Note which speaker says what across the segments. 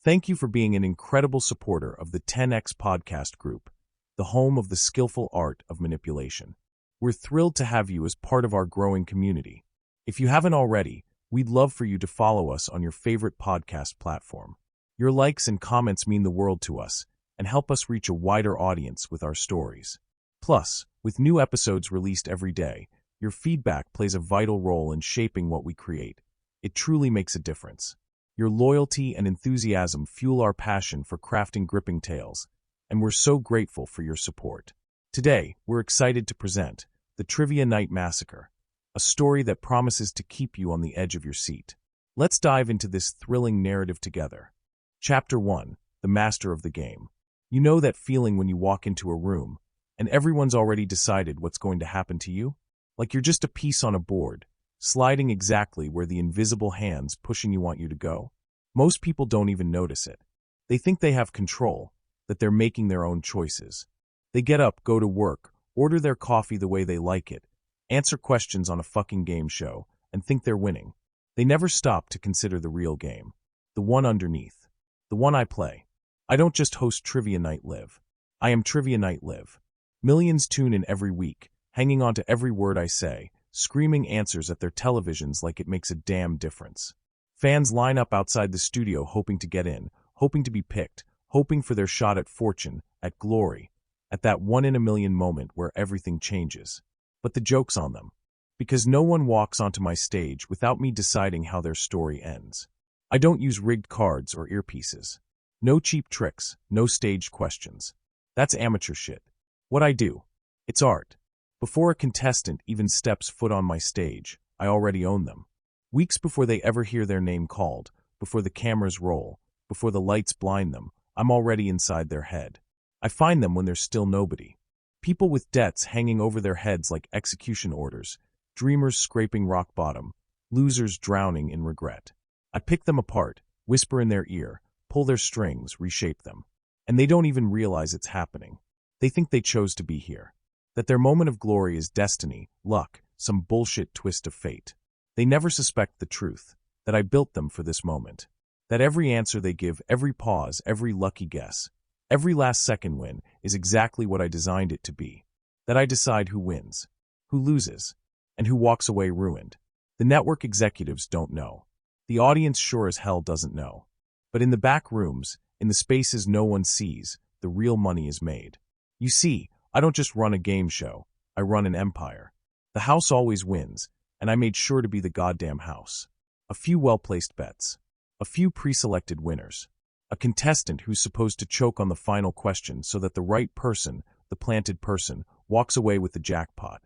Speaker 1: Thank you for being an incredible supporter of the 10X podcast group, the home of the skillful art of manipulation. We're thrilled to have you as part of our growing community. If you haven't already, we'd love for you to follow us on your favorite podcast platform. Your likes and comments mean the world to us and help us reach a wider audience with our stories. Plus, with new episodes released every day, your feedback plays a vital role in shaping what we create. It truly makes a difference. Your loyalty and enthusiasm fuel our passion for crafting gripping tales, and we're so grateful for your support. Today, we're excited to present the Trivia Night Massacre, a story that promises to keep you on the edge of your seat. Let's dive into this thrilling narrative together. Chapter 1, The Master of the Game. You know that feeling when you walk into a room, and everyone's already decided what's going to happen to you? Like you're just a piece on a board, sliding exactly where the invisible hands pushing you want you to go. Most people don't even notice it. They think they have control, that they're making their own choices. They get up, go to work, order their coffee the way they like it, answer questions on a fucking game show, and think they're winning. They never stop to consider the real game. The one underneath. The one I play. I don't just host Trivia Night Live. I am Trivia Night Live. Millions tune in every week, hanging on to every word I say, screaming answers at their televisions like it makes a damn difference. Fans line up outside the studio hoping to get in, hoping to be picked, hoping for their shot at fortune, at glory, at that one-in-a-million moment where everything changes. But the joke's on them. Because no one walks onto my stage without me deciding how their story ends. I don't use rigged cards or earpieces. No cheap tricks, no staged questions. That's amateur shit. What I do, it's art. Before a contestant even steps foot on my stage, I already own them. Weeks before they ever hear their name called, before the cameras roll, before the lights blind them, I'm already inside their head. I find them when there's still nobody. People with debts hanging over their heads like execution orders, dreamers scraping rock bottom, losers drowning in regret. I pick them apart, whisper in their ear, pull their strings, reshape them. And they don't even realize it's happening. They think they chose to be here. That their moment of glory is destiny, luck, some bullshit twist of fate. They never suspect the truth, that I built them for this moment. That every answer they give, every pause, every lucky guess, every last-second win is exactly what I designed it to be. That I decide who wins, who loses, and who walks away ruined. The network executives don't know. The audience sure as hell doesn't know. But in the back rooms, in the spaces no one sees, the real money is made. You see, I don't just run a game show, I run an empire. The house always wins, and I made sure to be the goddamn house. A few well-placed bets. A few pre-selected winners. A contestant who's supposed to choke on the final question so that the right person, the planted person, walks away with the jackpot.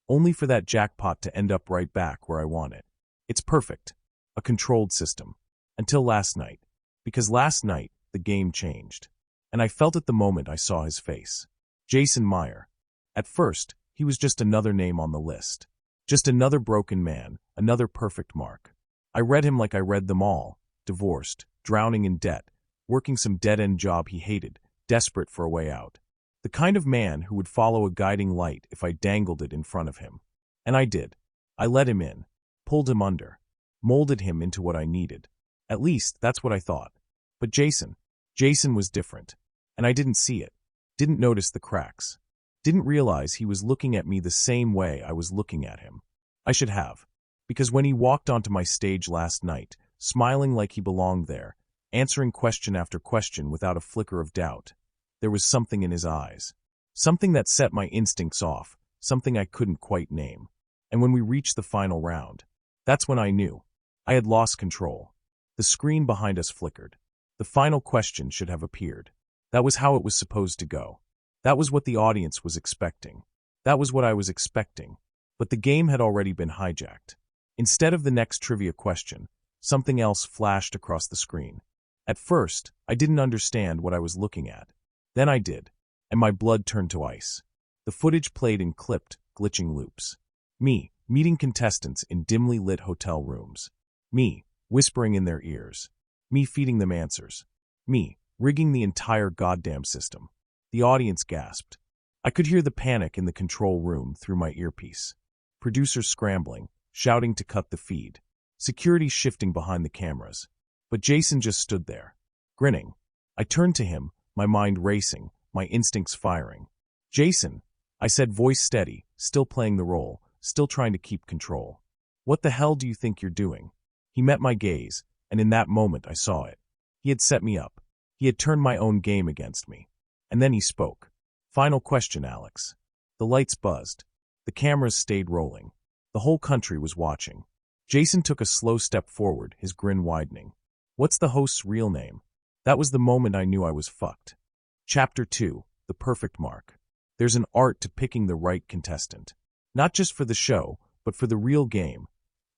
Speaker 1: Only for that jackpot to end up right back where I want it. It's perfect. A controlled system. Until last night. Because last night, the game changed. And I felt it the moment I saw his face. Jason Meyer. At first, he was just another name on the list. Just another broken man, another perfect mark. I read him like I read them all. Divorced, drowning in debt, working some dead-end job he hated, desperate for a way out. The kind of man who would follow a guiding light if I dangled it in front of him. And I did. I let him in, pulled him under, molded him into what I needed. At least, that's what I thought. But Jason was different. And I didn't see it. Didn't notice the cracks. Didn't realize he was looking at me the same way I was looking at him. I should have. Because when he walked onto my stage last night, smiling like he belonged there, answering question after question without a flicker of doubt, there was something in his eyes. Something that set my instincts off, something I couldn't quite name. And when we reached the final round, that's when I knew. I had lost control. The screen behind us flickered. The final question should have appeared. That was how it was supposed to go. That was what the audience was expecting. That was what I was expecting. But the game had already been hijacked. Instead of the next trivia question, something else flashed across the screen. At first, I didn't understand what I was looking at. Then I did, and my blood turned to ice. The footage played in clipped, glitching loops. Me, meeting contestants in dimly lit hotel rooms. Me, whispering in their ears. Me feeding them answers. Me, rigging the entire goddamn system. The audience gasped. I could hear the panic in the control room through my earpiece. Producers scrambling, shouting to cut the feed. Security shifting behind the cameras. But Jason just stood there. Grinning, I turned to him, my mind racing, my instincts firing. "Jason," I said, voice steady, still playing the role, still trying to keep control. "What the hell do you think you're doing?" He met my gaze, and in that moment I saw it. He had set me up. He had turned my own game against me. And then he spoke. "Final question, Alex." The lights buzzed. The cameras stayed rolling. The whole country was watching. Jason took a slow step forward, his grin widening. "What's the host's real name?" That was the moment I knew I was fucked. Chapter 2, The Perfect Mark. There's an art to picking the right contestant. Not just for the show, but for the real game.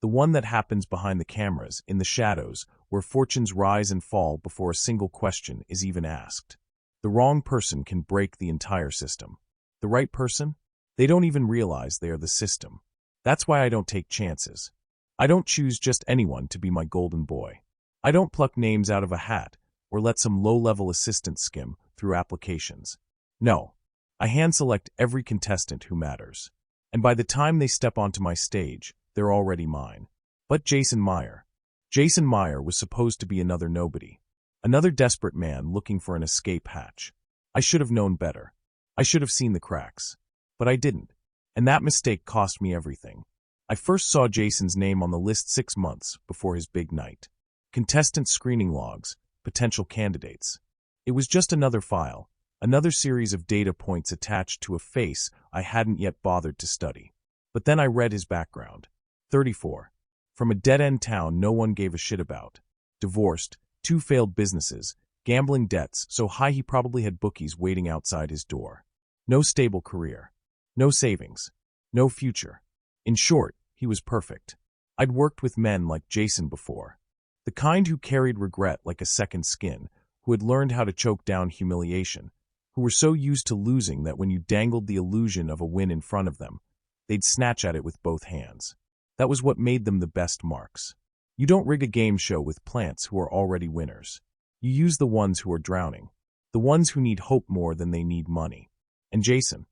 Speaker 1: The one that happens behind the cameras, in the shadows, where fortunes rise and fall before a single question is even asked. The wrong person can break the entire system. The right person? They don't even realize they are the system. That's why I don't take chances. I don't choose just anyone to be my golden boy. I don't pluck names out of a hat, or let some low-level assistant skim through applications. No, I hand-select every contestant who matters. And by the time they step onto my stage, they're already mine. But Jason Meyer. Jason Meyer was supposed to be another nobody. Another desperate man looking for an escape hatch. I should have known better. I should have seen the cracks. But I didn't. And that mistake cost me everything. I first saw Jason's name on the list 6 months before his big night. Contestant screening logs. Potential candidates. It was just another file, another series of data points attached to a face I hadn't yet bothered to study. But then I read his background. 34. From a dead-end town no one gave a shit about. Divorced, 2 failed businesses, gambling debts so high he probably had bookies waiting outside his door. No stable career. No savings. No future. In short, he was perfect. I'd worked with men like Jason before. The kind who carried regret like a second skin, who had learned how to choke down humiliation, who were so used to losing that when you dangled the illusion of a win in front of them, they'd snatch at it with both hands. That was what made them the best marks. You don't rig a game show with plants who are already winners. You use the ones who are drowning, the ones who need hope more than they need money. And Jason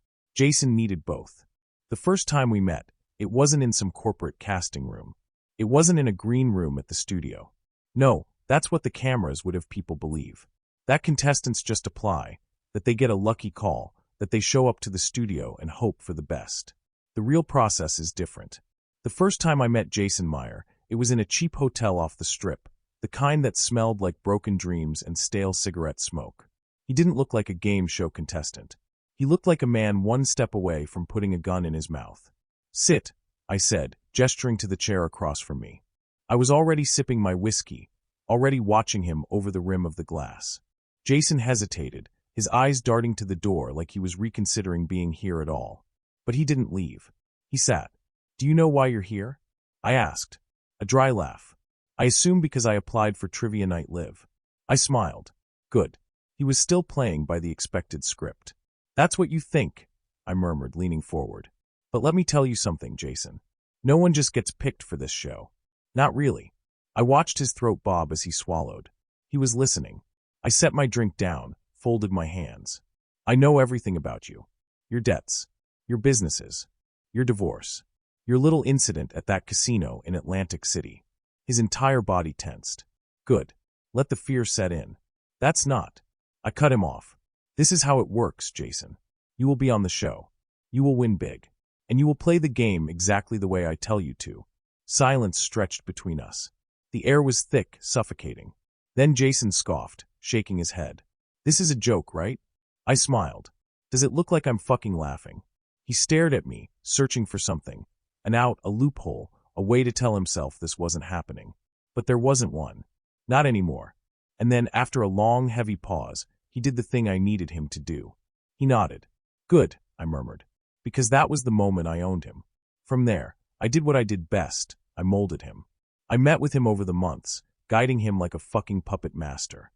Speaker 1: needed both. The first time we met, it wasn't in some corporate casting room. It wasn't in a green room at the studio. No, that's what the cameras would have people believe. That contestants just apply, that they get a lucky call, that they show up to the studio and hope for the best. The real process is different. The first time I met Jason Meyer, it was in a cheap hotel off the strip, the kind that smelled like broken dreams and stale cigarette smoke. He didn't look like a game show contestant. He looked like a man one step away from putting a gun in his mouth. "Sit," I said, gesturing to the chair across from me. I was already sipping my whiskey, already watching him over the rim of the glass. Jason hesitated, his eyes darting to the door like he was reconsidering being here at all. But he didn't leave. He sat. "Do you know why you're here?" I asked. A dry laugh. I assume because I applied for Trivia Night Live. I smiled. Good. He was still playing by the expected script. "That's what you think," I murmured, leaning forward. "But let me tell you something, Jason. No one just gets picked for this show. Not really." I watched his throat bob as he swallowed. He was listening. I set my drink down, folded my hands. "I know everything about you. Your debts, your businesses, your divorce, your little incident at that casino in Atlantic City." His entire body tensed. "Good. Let the fear set in." "That's not." I cut him off. "This is how it works, Jason. You will be on the show. You will win big. And you will play the game exactly the way I tell you to." Silence stretched between us. The air was thick, suffocating. Then Jason scoffed, shaking his head. "This is a joke, right?" I smiled. "Does it look like I'm fucking laughing?" He stared at me, searching for something. An out, a loophole, a way to tell himself this wasn't happening. But there wasn't one. Not anymore. And then, after a long, heavy pause, he did the thing I needed him to do. He nodded. "Good," I murmured. Because that was the moment I owned him. From there, I did what I did best. I molded him. I met with him over the months, guiding him like a fucking puppet master.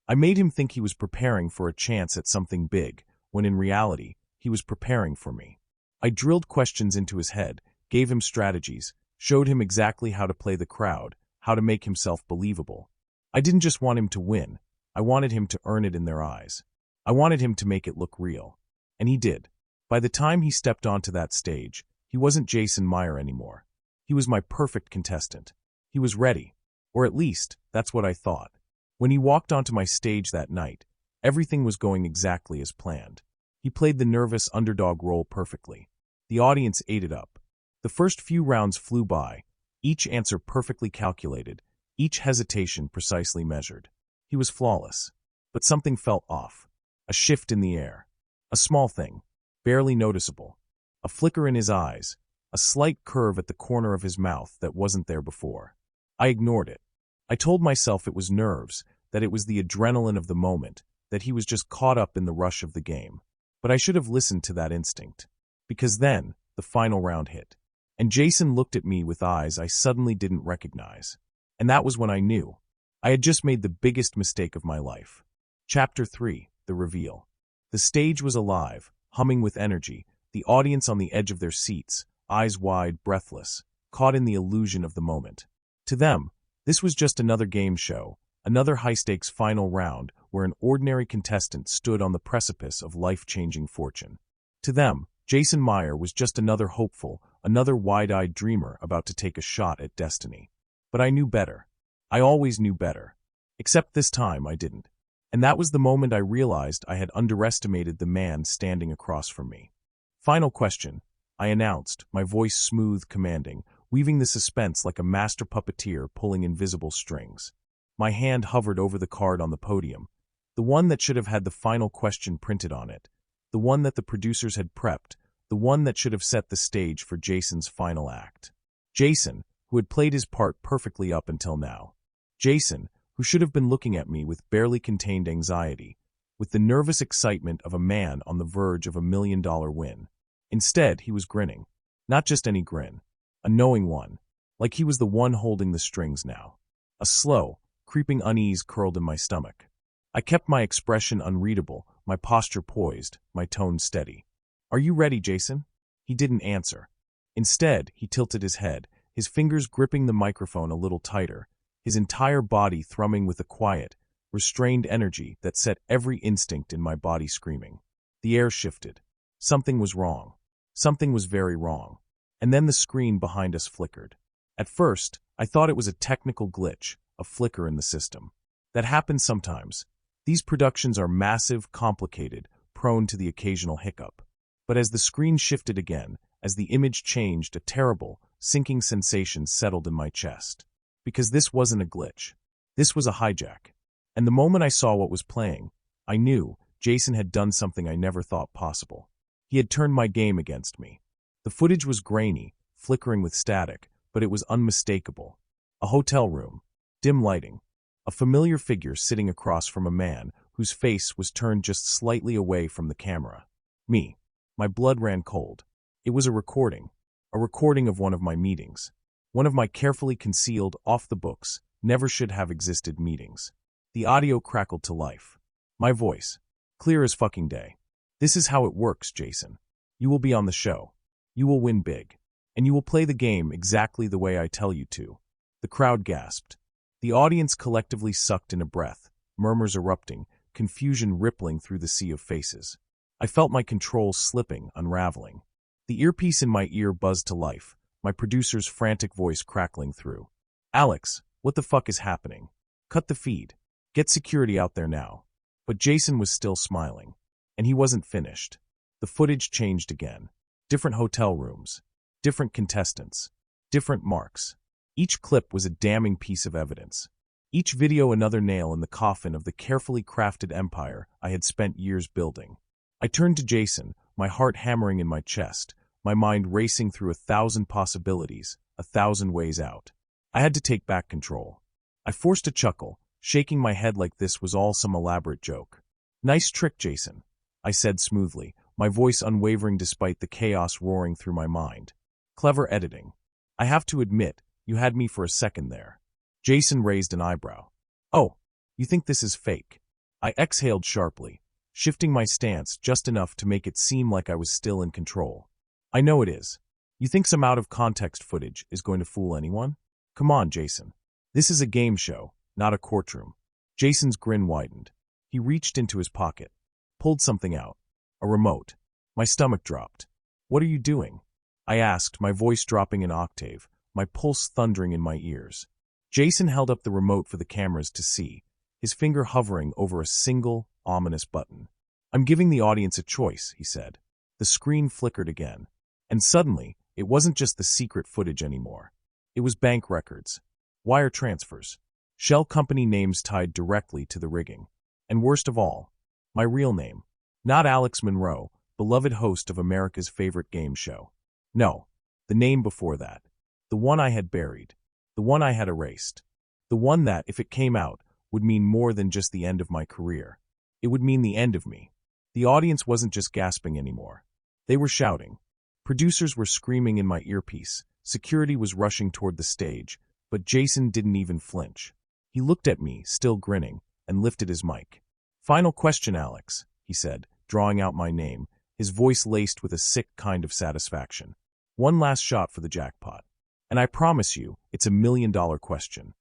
Speaker 1: I made him think he was preparing for a chance at something big, when in reality, he was preparing for me. I drilled questions into his head, gave him strategies, showed him exactly how to play the crowd, how to make himself believable. I didn't just want him to win. I wanted him to earn it in their eyes. I wanted him to make it look real. And he did. By the time he stepped onto that stage, he wasn't Jason Meyer anymore. He was my perfect contestant. He was ready. Or at least, that's what I thought. When he walked onto my stage that night, everything was going exactly as planned. He played the nervous underdog role perfectly. The audience ate it up. The first few rounds flew by, each answer perfectly calculated, each hesitation precisely measured. He was flawless. But something felt off. A shift in the air. A small thing, barely noticeable. A flicker in his eyes, a slight curve at the corner of his mouth that wasn't there before. I ignored it. I told myself it was nerves, that it was the adrenaline of the moment, that he was just caught up in the rush of the game. But I should have listened to that instinct. Because then, the final round hit. And Jason looked at me with eyes I suddenly didn't recognize. And that was when I knew. I had just made the biggest mistake of my life. Chapter 3, The Reveal. The stage was alive, humming with energy, the audience on the edge of their seats, eyes wide, breathless, caught in the illusion of the moment. To them, this was just another game show, another high-stakes final round where an ordinary contestant stood on the precipice of life-changing fortune. To them, Jason Meyer was just another hopeful, another wide-eyed dreamer about to take a shot at destiny. But I knew better. I always knew better. Except this time I didn't. And that was the moment I realized I had underestimated the man standing across from me. Final question, I announced, my voice smooth, commanding, weaving the suspense like a master puppeteer pulling invisible strings. My hand hovered over the card on the podium, the one that should have had the final question printed on it, the one that the producers had prepped, the one that should have set the stage for Jason's final act. Jason, who had played his part perfectly up until now. Jason, who should have been looking at me with barely contained anxiety, with the nervous excitement of a man on the verge of $1 million win. Instead, he was grinning. Not just any grin. A knowing one. Like he was the one holding the strings now. A slow, creeping unease curled in my stomach. I kept my expression unreadable, my posture poised, my tone steady. "Are you ready, Jason?" He didn't answer. Instead, he tilted his head, his fingers gripping the microphone a little tighter, his entire body thrumming with a quiet, restrained energy that set every instinct in my body screaming. The air shifted. Something was wrong. Something was very wrong. And then the screen behind us flickered. At first, I thought it was a technical glitch, a flicker in the system. That happens sometimes. These productions are massive, complicated, prone to the occasional hiccup. But as the screen shifted again, as the image changed, a terrible, sinking sensation settled in my chest. Because this wasn't a glitch. This was a hijack. And the moment I saw what was playing, I knew Jason had done something I never thought possible. He had turned my game against me. The footage was grainy, flickering with static, but it was unmistakable. A hotel room, dim lighting, a familiar figure sitting across from a man whose face was turned just slightly away from the camera. Me. My blood ran cold. It was a recording of one of my meetings. One of my carefully concealed, off-the-books, never-should-have-existed meetings. The audio crackled to life. My voice, clear as fucking day. "This is how it works, Jason. You will be on the show. You will win big. And you will play the game exactly the way I tell you to." The crowd gasped. The audience collectively sucked in a breath, murmurs erupting, confusion rippling through the sea of faces. I felt my control slipping, unraveling. The earpiece in my ear buzzed to life, my producer's frantic voice crackling through. "Alex, what the fuck is happening? Cut the feed. Get security out there now." But Jason was still smiling. And he wasn't finished. The footage changed again. Different hotel rooms. Different contestants. Different marks. Each clip was a damning piece of evidence. Each video another nail in the coffin of the carefully crafted empire I had spent years building. I turned to Jason, my heart hammering in my chest, my mind racing through 1,000 possibilities, 1,000 ways out. I had to take back control. I forced a chuckle, shaking my head like this was all some elaborate joke. "Nice trick, Jason," I said smoothly, my voice unwavering despite the chaos roaring through my mind. "Clever editing. I have to admit, you had me for a second there." Jason raised an eyebrow. "Oh, you think this is fake?" I exhaled sharply, shifting my stance just enough to make it seem like I was still in control. "I know it is. You think some out-of-context footage is going to fool anyone? Come on, Jason. This is a game show, not a courtroom." Jason's grin widened. He reached into his pocket, pulled something out. A remote. My stomach dropped. "What are you doing?" I asked, my voice dropping an octave, my pulse thundering in my ears. Jason held up the remote for the cameras to see, his finger hovering over a single, ominous button. "I'm giving the audience a choice," he said. The screen flickered again. And suddenly, it wasn't just the secret footage anymore. It was bank records, wire transfers, shell company names tied directly to the rigging. And worst of all, my real name. Not Alex Monroe, beloved host of America's favorite game show. No, the name before that. The one I had buried. The one I had erased. The one that, if it came out, would mean more than just the end of my career. It would mean the end of me. The audience wasn't just gasping anymore. They were shouting. Producers were screaming in my earpiece. Security was rushing toward the stage, but Jason didn't even flinch. He looked at me, still grinning, and lifted his mic. "Final question, Alex," he said, drawing out my name, his voice laced with a sick kind of satisfaction. "One last shot for the jackpot. And I promise you, it's $1 million question."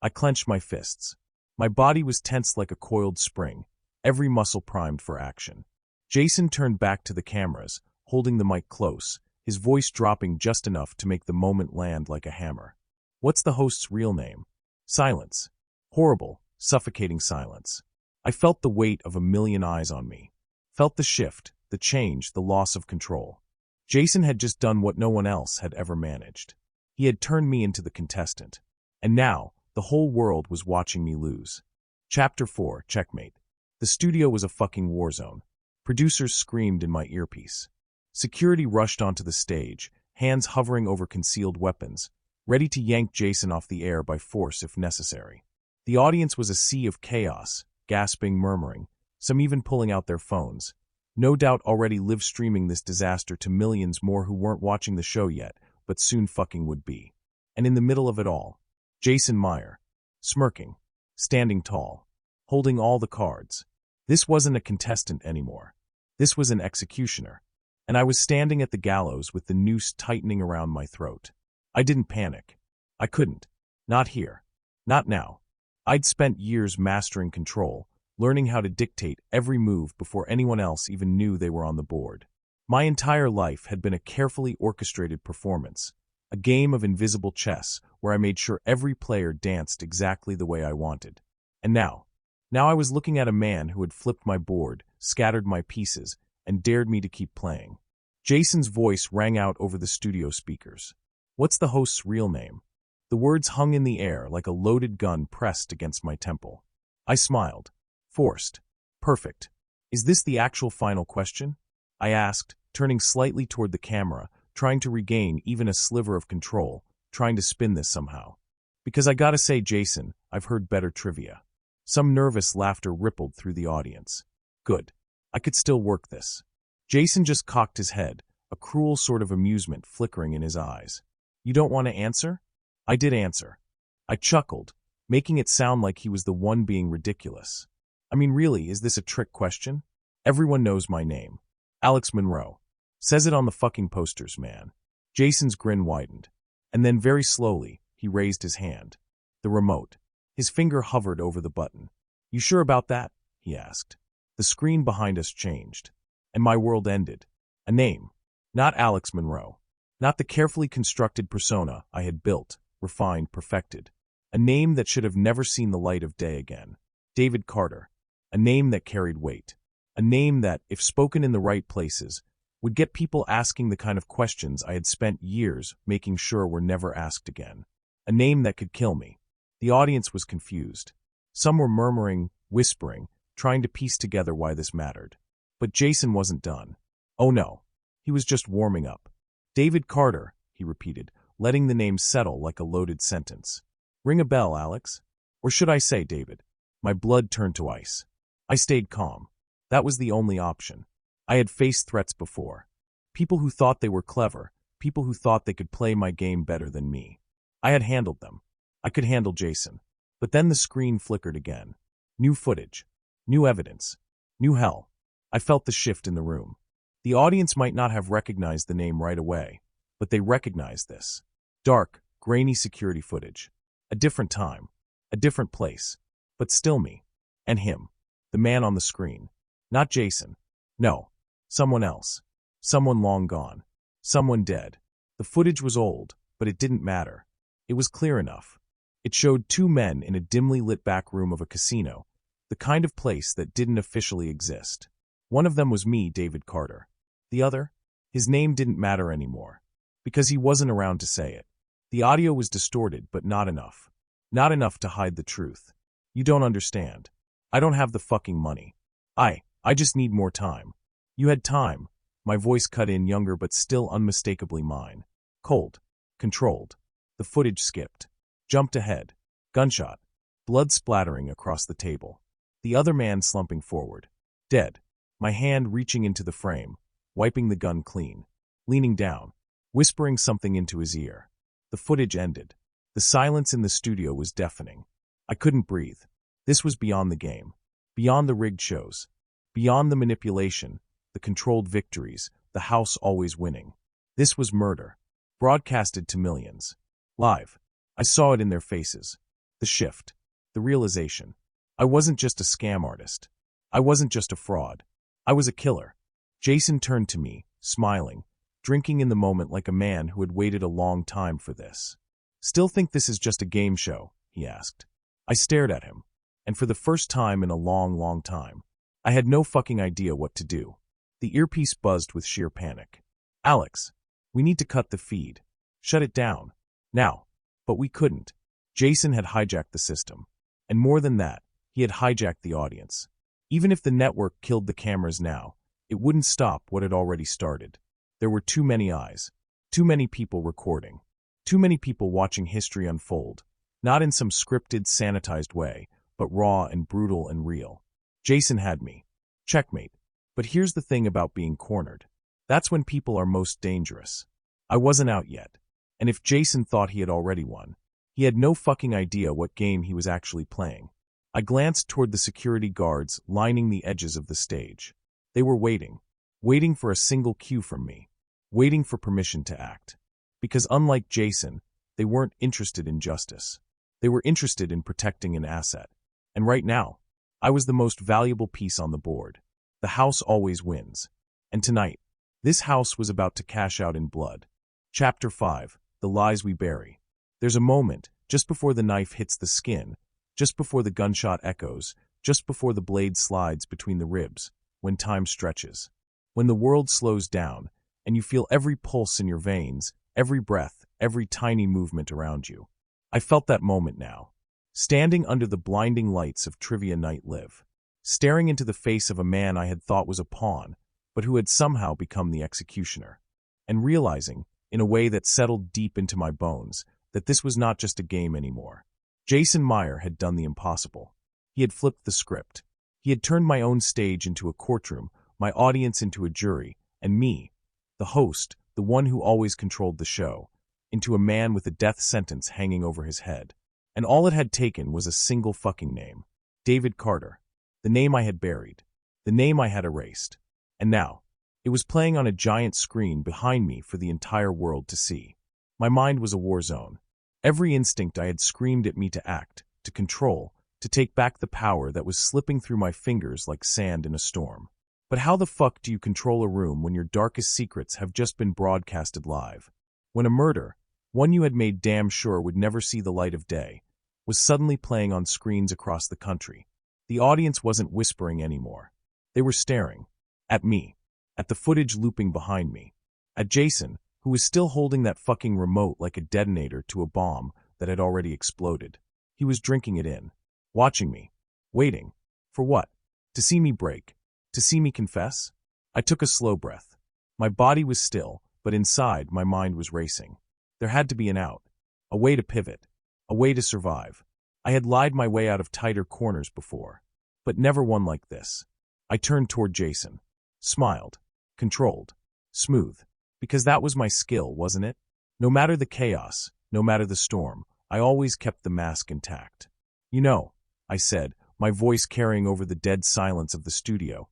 Speaker 1: I clenched my fists. My body was tense like a coiled spring, every muscle primed for action. Jason turned back to the cameras, holding the mic close, his voice dropping just enough to make the moment land like a hammer. "What's the host's real name?" Silence. Horrible, suffocating silence. I felt the weight of 1,000,000 eyes on me. Felt the shift, the change, the loss of control. Jason had just done what no one else had ever managed. He had turned me into the contestant. And now, the whole world was watching me lose. Chapter 4, Checkmate. The studio was a fucking war zone. Producers screamed in my earpiece. Security rushed onto the stage, hands hovering over concealed weapons, ready to yank Jason off the air by force if necessary. The audience was a sea of chaos, gasping, murmuring, some even pulling out their phones. No doubt already live streaming this disaster to millions more who weren't watching the show yet, but soon fucking would be. And in the middle of it all, Jason Meyer, smirking, standing tall, holding all the cards. This wasn't a contestant anymore. This was an executioner. And I was standing at the gallows with the noose tightening around my throat. I didn't panic. I couldn't. Not here. Not now. I'd spent years mastering control, learning how to dictate every move before anyone else even knew they were on the board. My entire life had been a carefully orchestrated performance, a game of invisible chess where I made sure every player danced exactly the way I wanted. And now I was looking at a man who had flipped my board, scattered my pieces, and dared me to keep playing. Jason's voice rang out over the studio speakers. "What's the host's real name?" The words hung in the air like a loaded gun pressed against my temple. I smiled. Forced. Perfect. "Is this the actual final question?" I asked, turning slightly toward the camera, trying to regain even a sliver of control, trying to spin this somehow. Because I gotta say, Jason, I've heard better trivia. Some nervous laughter rippled through the audience. Good. I could still work this. Jason just cocked his head, a cruel sort of amusement flickering in his eyes. "You don't want to answer?" I did answer. I chuckled, making it sound like he was the one being ridiculous. "I mean, really, is this a trick question? Everyone knows my name. Alex Monroe. Says it on the fucking posters, man." Jason's grin widened. And then very slowly, he raised his hand. The remote. His finger hovered over the button. "You sure about that?" he asked. The screen behind us changed. And my world ended. A name. Not Alex Monroe. Not the carefully constructed persona I had built, refined, perfected. A name that should have never seen the light of day again. David Carter. A name that carried weight. A name that, if spoken in the right places, would get people asking the kind of questions I had spent years making sure were never asked again. A name that could kill me. The audience was confused. Some were murmuring, whispering, trying to piece together why this mattered. But Jason wasn't done. Oh no. He was just warming up. "David Carter," he repeated, letting the name settle like a loaded sentence. "Ring a bell, Alex? Or should I say, David?" My blood turned to ice. I stayed calm. That was the only option. I had faced threats before. People who thought they were clever, people who thought they could play my game better than me. I had handled them. I could handle Jason. But then the screen flickered again. New footage. New evidence. New hell. I felt the shift in the room. The audience might not have recognized the name right away, but they recognized this. Dark, grainy security footage. A different time. A different place. But still me. And him. The man on the screen. Not Jason. No. Someone else. Someone long gone. Someone dead. The footage was old, but it didn't matter. It was clear enough. It showed two men in a dimly lit back room of a casino, the kind of place that didn't officially exist. One of them was me, David Carter. The other? His name didn't matter anymore, because he wasn't around to say it. The audio was distorted, but not enough. Not enough to hide the truth. You don't understand. I don't have the fucking money. I just need more time. You had time. My voice cut in, younger but still unmistakably mine. Cold. Controlled. The footage skipped. Jumped ahead. Gunshot. Blood splattering across the table. The other man slumping forward. Dead. My hand reaching into the frame, wiping the gun clean. Leaning down. Whispering something into his ear. The footage ended. The silence in the studio was deafening. I couldn't breathe. This was beyond the game. Beyond the rigged shows. Beyond the manipulation, the controlled victories, the house always winning. This was murder. Broadcasted to millions. Live. I saw it in their faces. The shift. The realization. I wasn't just a scam artist. I wasn't just a fraud. I was a killer. Jason turned to me, smiling, drinking in the moment like a man who had waited a long time for this. Still think this is just a game show? He asked. I stared at him, and for the first time in a long, long time, I had no fucking idea what to do. The earpiece buzzed with sheer panic. Alex, we need to cut the feed. Shut it down. Now. But we couldn't. Jason had hijacked the system. And more than that, he had hijacked the audience. Even if the network killed the cameras now, it wouldn't stop what had already started. There were too many eyes. Too many people recording. Too many people watching history unfold. Not in some scripted, sanitized way, but raw and brutal and real. Jason had me. Checkmate. But here's the thing about being cornered. That's when people are most dangerous. I wasn't out yet. And if Jason thought he had already won, he had no fucking idea what game he was actually playing. I glanced toward the security guards lining the edges of the stage. They were waiting. Waiting for a single cue from me. Waiting for permission to act. Because unlike Jason, they weren't interested in justice. They were interested in protecting an asset. And right now, I was the most valuable piece on the board. The house always wins. And tonight, this house was about to cash out in blood. Chapter 5, The Lies We Bury. There's a moment, just before the knife hits the skin, just before the gunshot echoes, just before the blade slides between the ribs, when time stretches. When the world slows down, and you feel every pulse in your veins, every breath, every tiny movement around you. I felt that moment now. Standing under the blinding lights of Trivia Night Live, staring into the face of a man I had thought was a pawn, but who had somehow become the executioner, and realizing, in a way that settled deep into my bones, that this was not just a game anymore. Jason Meyer had done the impossible. He had flipped the script. He had turned my own stage into a courtroom, my audience into a jury, and me, the host, the one who always controlled the show, into a man with a death sentence hanging over his head. And all it had taken was a single fucking name. David Carter. The name I had buried. The name I had erased. And now, it was playing on a giant screen behind me for the entire world to see. My mind was a war zone. Every instinct I had screamed at me to act, to control, to take back the power that was slipping through my fingers like sand in a storm. But how the fuck do you control a room when your darkest secrets have just been broadcasted live? When a murder, one you had made damn sure would never see the light of day, was suddenly playing on screens across the country. The audience wasn't whispering anymore. They were staring. At me. At the footage looping behind me. At Jason, who was still holding that fucking remote like a detonator to a bomb that had already exploded. He was drinking it in. Watching me. Waiting. For what? To see me break. To see me confess? I took a slow breath. My body was still, but inside my mind was racing. There had to be an out. A way to pivot. A way to survive. I had lied my way out of tighter corners before. But never one like this. I turned toward Jason. Smiled. Controlled. Smooth. Because that was my skill, wasn't it? No matter the chaos, no matter the storm, I always kept the mask intact. You know, I said, my voice carrying over the dead silence of the studio.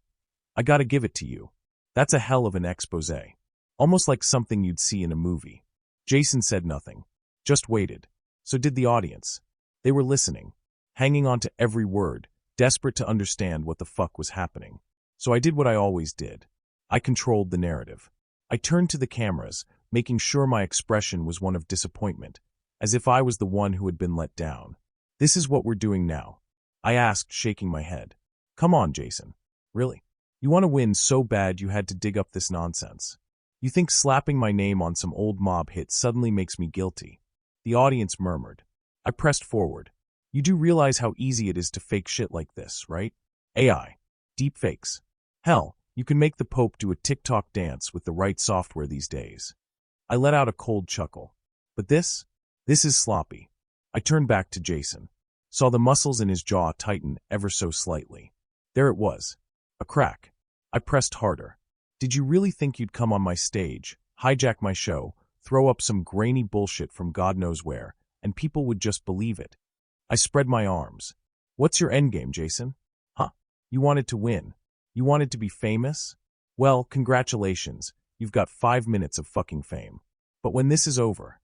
Speaker 1: I gotta give it to you. That's a hell of an exposé. Almost like something you'd see in a movie. Jason said nothing. Just waited. So did the audience. They were listening. Hanging on to every word, desperate to understand what the fuck was happening. So I did what I always did. I controlled the narrative. I turned to the cameras, making sure my expression was one of disappointment, as if I was the one who had been let down. "This is what we're doing now?" I asked, shaking my head. "Come on, Jason. Really? You want to win so bad you had to dig up this nonsense? You think slapping my name on some old mob hit suddenly makes me guilty?" The audience murmured. I pressed forward. "You do realize how easy it is to fake shit like this, right? AI. Deepfakes. Hell, you can make the Pope do a TikTok dance with the right software these days." I let out a cold chuckle. "But this is sloppy." I turned back to Jason, saw the muscles in his jaw tighten ever so slightly. There it was. A crack. I pressed harder. "Did you really think you'd come on my stage, hijack my show, throw up some grainy bullshit from God knows where, and people would just believe it?" I spread my arms. "What's your endgame, Jason? Huh? You wanted to win? You wanted to be famous? Well, congratulations, you've got 5 minutes of fucking fame. But when this is over..."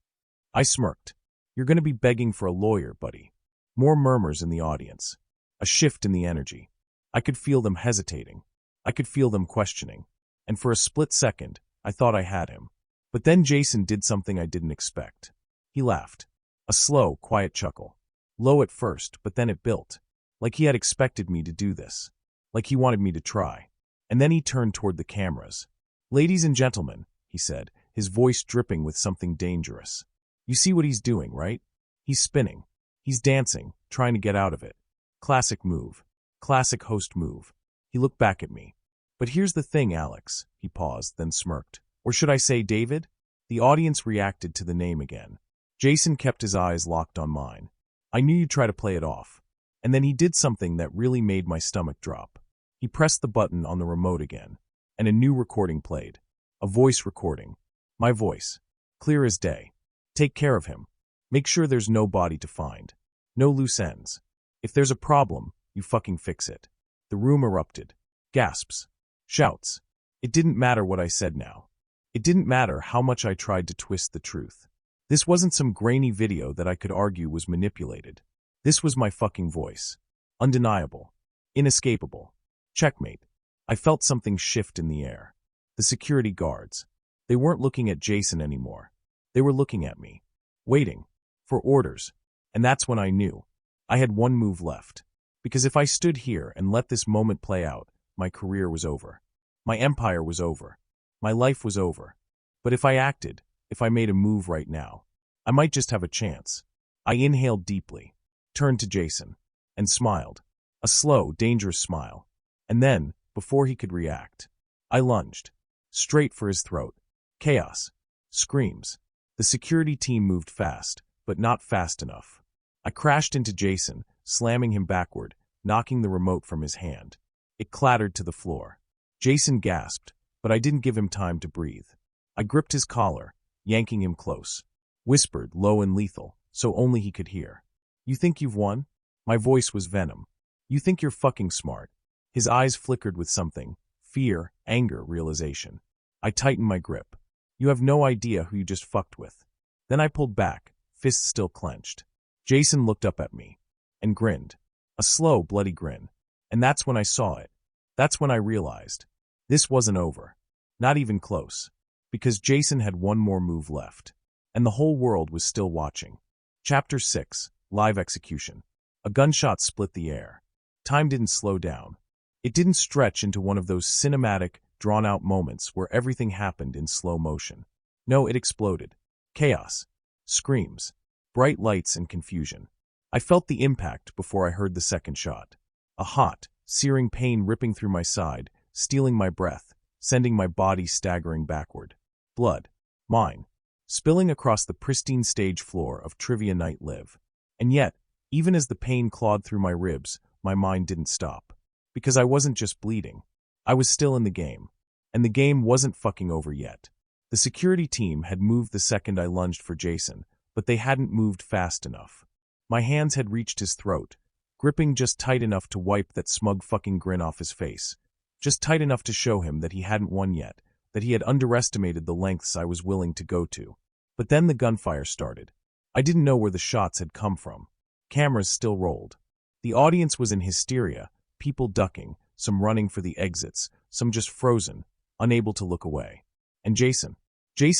Speaker 1: I smirked. "You're going to be begging for a lawyer, buddy." More murmurs in the audience. A shift in the energy. I could feel them hesitating. I could feel them questioning. And for a split second, I thought I had him. But then Jason did something I didn't expect. He laughed. A slow, quiet chuckle. Low at first, but then it built. Like he had expected me to do this. Like he wanted me to try. And then he turned toward the cameras. "Ladies and gentlemen," he said, his voice dripping with something dangerous. "You see what he's doing, right? He's spinning. He's dancing, trying to get out of it. Classic move. Classic host move." He looked back at me. "But here's the thing, Alex." He paused, then smirked. "Or should I say David?" The audience reacted to the name again. Jason kept his eyes locked on mine. I knew you'd try to play it off. And then he did something that really made my stomach drop. He pressed the button on the remote again, and a new recording played. A voice recording. My voice. Clear as day. "Take care of him. Make sure there's no body to find. No loose ends. If there's a problem, you fucking fix it." The room erupted. Gasps. Shouts. It didn't matter what I said now. It didn't matter how much I tried to twist the truth. This wasn't some grainy video that I could argue was manipulated. This was my fucking voice. Undeniable. Inescapable. Checkmate. I felt something shift in the air. The security guards. They weren't looking at Jason anymore. They were looking at me. Waiting. For orders. And that's when I knew. I had one move left. Because if I stood here and let this moment play out, my career was over. My empire was over. My life was over. But if I acted, if I made a move right now, I might just have a chance. I inhaled deeply, turned to Jason, and smiled. A slow, dangerous smile. And then, before he could react, I lunged. Straight for his throat. Chaos. Screams. The security team moved fast, but not fast enough. I crashed into Jason, slamming him backward, knocking the remote from his hand. It clattered to the floor. Jason gasped, but I didn't give him time to breathe. I gripped his collar, yanking him close. Whispered, low and lethal, so only he could hear. "You think you've won?" My voice was venom. "You think you're fucking smart." His eyes flickered with something. Fear, anger, realization. I tightened my grip. "You have no idea who you just fucked with." Then I pulled back, fists still clenched. Jason looked up at me. And grinned. A slow, bloody grin. And that's when I saw it. That's when I realized. This wasn't over. Not even close. Because Jason had one more move left. And the whole world was still watching. Chapter 6. Live Execution. A gunshot split the air. Time didn't slow down. It didn't stretch into one of those cinematic, drawn-out moments where everything happened in slow motion. No, it exploded. Chaos. Screams. Bright lights and confusion. I felt the impact before I heard the second shot. A hot, searing pain ripping through my side, stealing my breath, sending my body staggering backward. Blood. Mine. Spilling across the pristine stage floor of Trivia Night Live. And yet, even as the pain clawed through my ribs, my mind didn't stop. Because I wasn't just bleeding. I was still in the game. And the game wasn't fucking over yet. The security team had moved the second I lunged for Jason, but they hadn't moved fast enough. My hands had reached his throat, gripping just tight enough to wipe that smug fucking grin off his face. Just tight enough to show him that he hadn't won yet, that he had underestimated the lengths I was willing to go to. But then the gunfire started. I didn't know where the shots had come from. Cameras still rolled. The audience was in hysteria, people ducking, some running for the exits, some just frozen, unable to look away. And Jason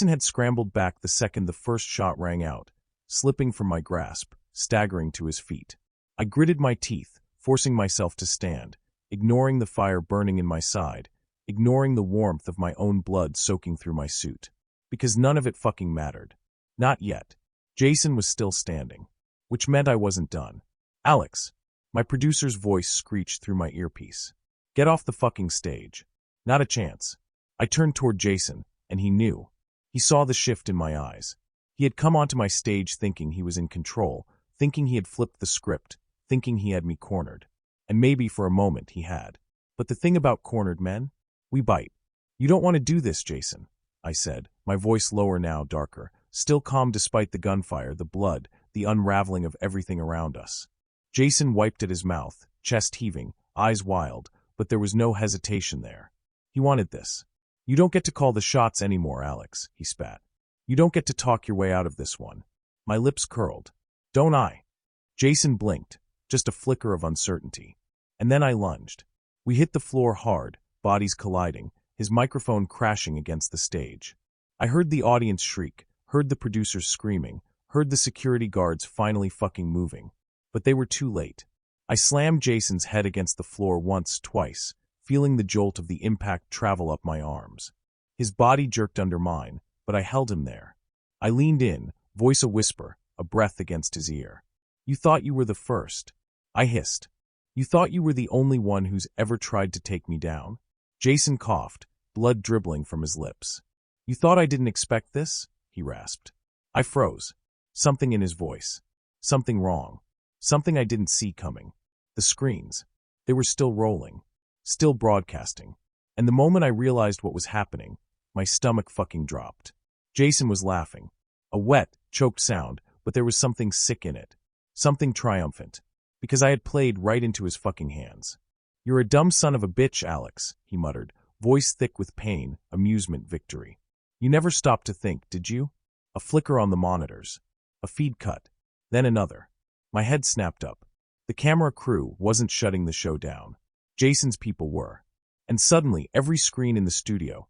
Speaker 1: had scrambled back the second the first shot rang out, slipping from my grasp, staggering to his feet. I gritted my teeth, forcing myself to stand, ignoring the fire burning in my side, ignoring the warmth of my own blood soaking through my suit. Because none of it fucking mattered. Not yet. Jason was still standing. Which meant I wasn't done. Alex. My producer's voice screeched through my earpiece. Get off the fucking stage. Not a chance. I turned toward Jason, and he knew. He saw the shift in my eyes. He had come onto my stage thinking he was in control, thinking he had flipped the script, thinking he had me cornered. And maybe for a moment he had. But the thing about cornered men? We bite. You don't want to do this, Jason, I said, my voice lower now, darker, still calm despite the gunfire, the blood, the unraveling of everything around us. Jason wiped at his mouth, chest heaving, eyes wild, but there was no hesitation there. He wanted this. You don't get to call the shots anymore, Alex, he spat. You don't get to talk your way out of this one. My lips curled. Don't I? Jason blinked, just a flicker of uncertainty. And then I lunged. We hit the floor hard, bodies colliding, his microphone crashing against the stage. I heard the audience shriek, heard the producers screaming, heard the security guards finally fucking moving. But they were too late. I slammed Jason's head against the floor once, twice, feeling the jolt of the impact travel up my arms. His body jerked under mine, but I held him there. I leaned in, voice a whisper, a breath against his ear. You thought you were the first. I hissed. You thought you were the only one who's ever tried to take me down? Jason coughed, blood dribbling from his lips. You thought I didn't expect this? He rasped. I froze. Something in his voice. Something wrong. Something I didn't see coming. The screens. They were still rolling. Still broadcasting. And the moment I realized what was happening, my stomach fucking dropped. Jason was laughing. A wet, choked sound, but there was something sick in it. Something triumphant. Because I had played right into his fucking hands. You're a dumb son of a bitch, Alex, he muttered, voice thick with pain, amusement, victory. You never stopped to think, did you? A flicker on the monitors. A feed cut. Then another. My head snapped up. The camera crew wasn't shutting the show down. Jason's people were. And suddenly, every screen in the studio,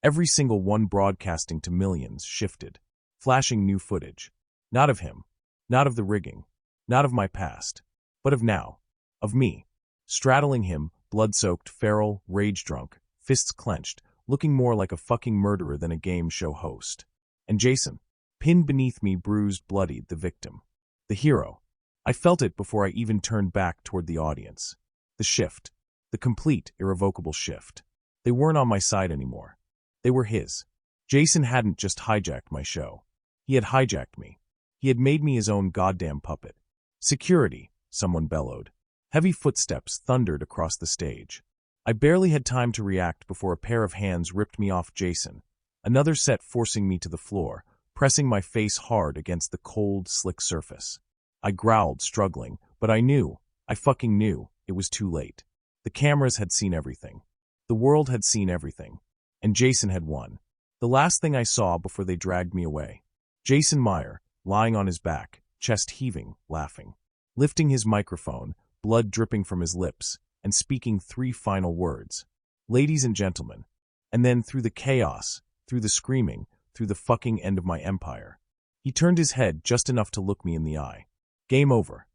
Speaker 1: every single one broadcasting to millions, shifted, flashing new footage. Not of him. Not of the rigging. Not of my past. But of now. Of me. Straddling him, blood-soaked, feral, rage-drunk, fists clenched, looking more like a fucking murderer than a game show host. And Jason, pinned beneath me, bruised, bloodied, the victim. The hero. I felt it before I even turned back toward the audience. The shift. The complete, irrevocable shift. They weren't on my side anymore. They were his. Jason hadn't just hijacked my show. He had hijacked me. He had made me his own goddamn puppet. Security, someone bellowed. Heavy footsteps thundered across the stage. I barely had time to react before a pair of hands ripped me off Jason, another set forcing me to the floor, pressing my face hard against the cold, slick surface. I growled, struggling, but I fucking knew, it was too late. The cameras had seen everything. The world had seen everything. And Jason had won. The last thing I saw before they dragged me away. Jason Meyer, lying on his back, chest heaving, laughing. Lifting his microphone, blood dripping from his lips, and speaking 3 final words. Ladies and gentlemen. And then through the chaos, through the screaming, through the fucking end of my empire. He turned his head just enough to look me in the eye. Game over.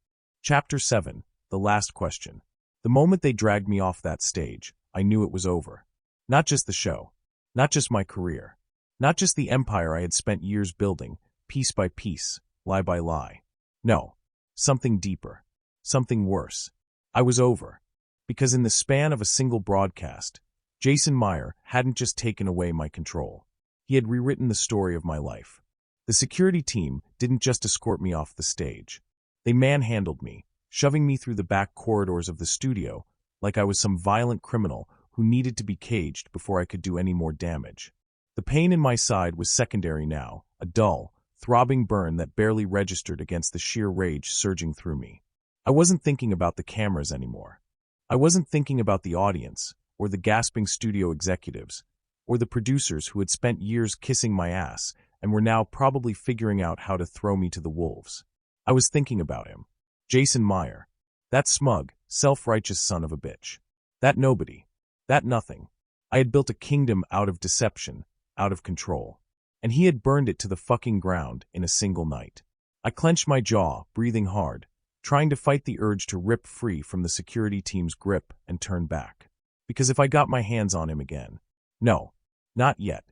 Speaker 1: Chapter 7, the last question. The moment they dragged me off that stage, I knew it was over. Not just the show. Not just my career. Not just the empire I had spent years building, piece by piece, lie by lie. No. Something deeper. Something worse. I was over. Because in the span of a single broadcast, Jason Meyer hadn't just taken away my control. He had rewritten the story of my life. The security team didn't just escort me off the stage. They manhandled me, shoving me through the back corridors of the studio like I was some violent criminal who needed to be caged before I could do any more damage. The pain in my side was secondary now, a dull, throbbing burn that barely registered against the sheer rage surging through me. I wasn't thinking about the cameras anymore. I wasn't thinking about the audience, or the gasping studio executives, or the producers who had spent years kissing my ass and were now probably figuring out how to throw me to the wolves. I was thinking about him. Jason Meyer. That smug, self-righteous son of a bitch. That nobody. That nothing. I had built a kingdom out of deception, out of control. And he had burned it to the fucking ground in a single night. I clenched my jaw, breathing hard, trying to fight the urge to rip free from the security team's grip and turn back. Because if I got my hands on him again— No, not yet.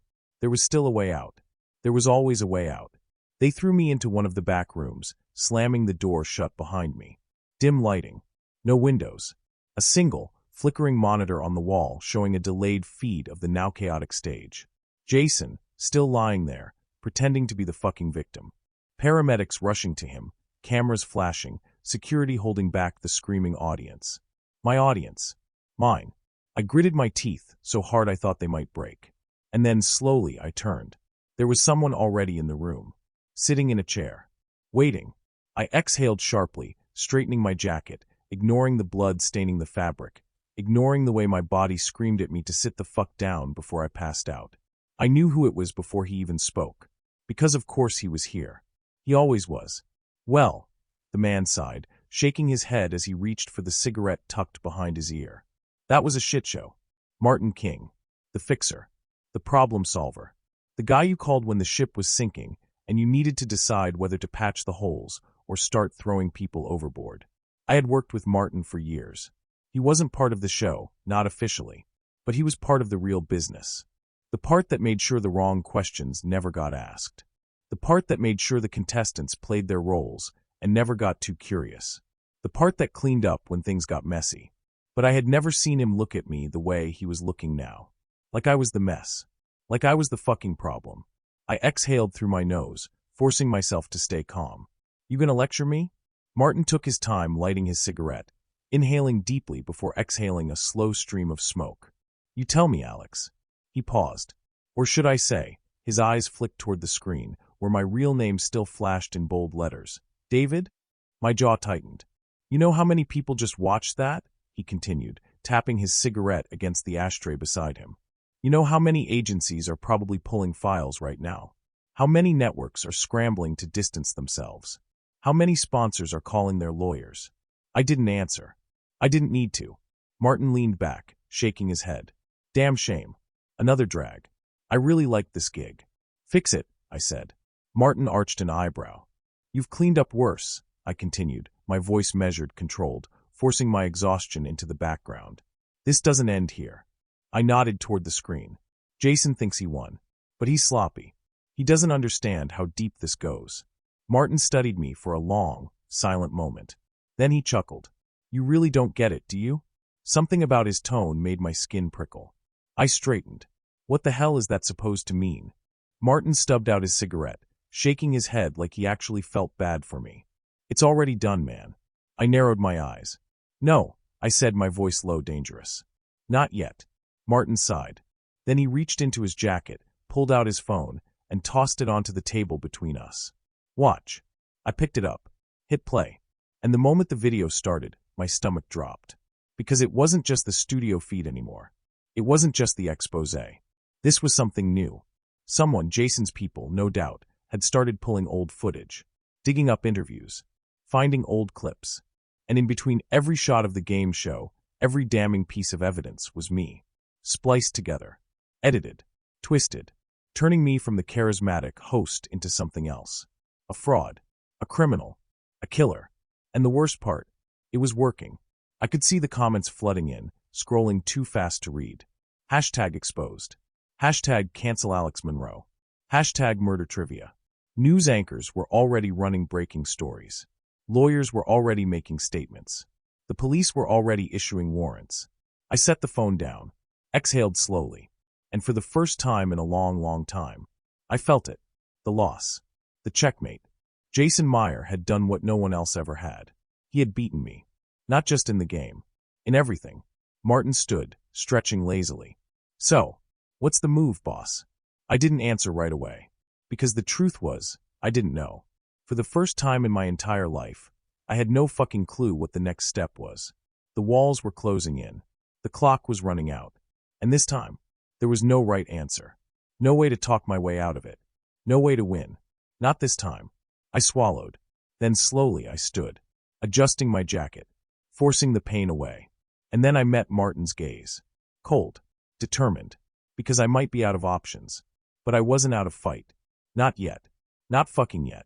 Speaker 1: There was still a way out. There was always a way out. They threw me into one of the back rooms, slamming the door shut behind me. Dim lighting. No windows. A single, flickering monitor on the wall showing a delayed feed of the now chaotic stage. Jason, still lying there, pretending to be the fucking victim. Paramedics rushing to him, cameras flashing, security holding back the screaming audience. My audience. Mine. I gritted my teeth so hard I thought they might break. And then slowly I turned. There was someone already in the room, sitting in a chair, waiting. I exhaled sharply, straightening my jacket, ignoring the blood staining the fabric, ignoring the way my body screamed at me to sit the fuck down before I passed out. I knew who it was before he even spoke, because of course he was here. He always was. Well, the man sighed, shaking his head as he reached for the cigarette tucked behind his ear. That was a shit show. Martin King, the fixer, the problem solver, the guy you called when the ship was sinking and you needed to decide whether to patch the holes or start throwing people overboard. I had worked with Martin for years. He wasn't part of the show, not officially, but he was part of the real business. The part that made sure the wrong questions never got asked. The part that made sure the contestants played their roles and never got too curious. The part that cleaned up when things got messy. But I had never seen him look at me the way he was looking now. Like I was the mess. Like I was the fucking problem. I exhaled through my nose, forcing myself to stay calm. You gonna lecture me? Martin took his time lighting his cigarette, inhaling deeply before exhaling a slow stream of smoke. You tell me, Alex. He paused. Or should I say, his eyes flicked toward the screen, where my real name still flashed in bold letters. David? My jaw tightened. You know how many people just watched that? He continued, tapping his cigarette against the ashtray beside him. You know how many agencies are probably pulling files right now? How many networks are scrambling to distance themselves? How many sponsors are calling their lawyers? I didn't answer. I didn't need to. Martin leaned back, shaking his head. Damn shame. Another drag. I really liked this gig. Fix it, I said. Martin arched an eyebrow. You've cleaned up worse, I continued, my voice measured, controlled, forcing my exhaustion into the background. This doesn't end here. I nodded toward the screen. Jason thinks he won, but he's sloppy. He doesn't understand how deep this goes. Martin studied me for a long, silent moment. Then he chuckled. You really don't get it, do you? Something about his tone made my skin prickle. I straightened. What the hell is that supposed to mean? Martin stubbed out his cigarette, shaking his head like he actually felt bad for me. It's already done, man. I narrowed my eyes. No, I said, my voice low, dangerous. Not yet. Martin sighed. Then he reached into his jacket, pulled out his phone, and tossed it onto the table between us. Watch. I picked it up, hit play, and the moment the video started, my stomach dropped. Because it wasn't just the studio feed anymore. It wasn't just the expose. This was something new. Someone, Jason's people, no doubt, had started pulling old footage, digging up interviews, finding old clips. And in between every shot of the game show, every damning piece of evidence was me. Spliced together, edited, twisted, turning me from the charismatic host into something else. A fraud, a criminal, a killer. And the worst part, it was working. I could see the comments flooding in, scrolling too fast to read. Hashtag exposed. Hashtag cancel Alex Monroe. Hashtag murder trivia. News anchors were already running breaking stories. Lawyers were already making statements. The police were already issuing warrants. I set the phone down, exhaled slowly, and for the first time in a long, long time, I felt it. The loss. The checkmate. Jason Meyer had done what no one else ever had. He had beaten me. Not just in the game. In everything. Martin stood, stretching lazily. So, what's the move, boss? I didn't answer right away. Because the truth was, I didn't know. For the first time in my entire life, I had no fucking clue what the next step was. The walls were closing in. The clock was running out. And this time, there was no right answer. No way to talk my way out of it. No way to win. Not this time. I swallowed. Then slowly I stood, adjusting my jacket, forcing the pain away. And then I met Martin's gaze. Cold. Determined. Because I might be out of options. But I wasn't out of fight. Not yet. Not fucking yet.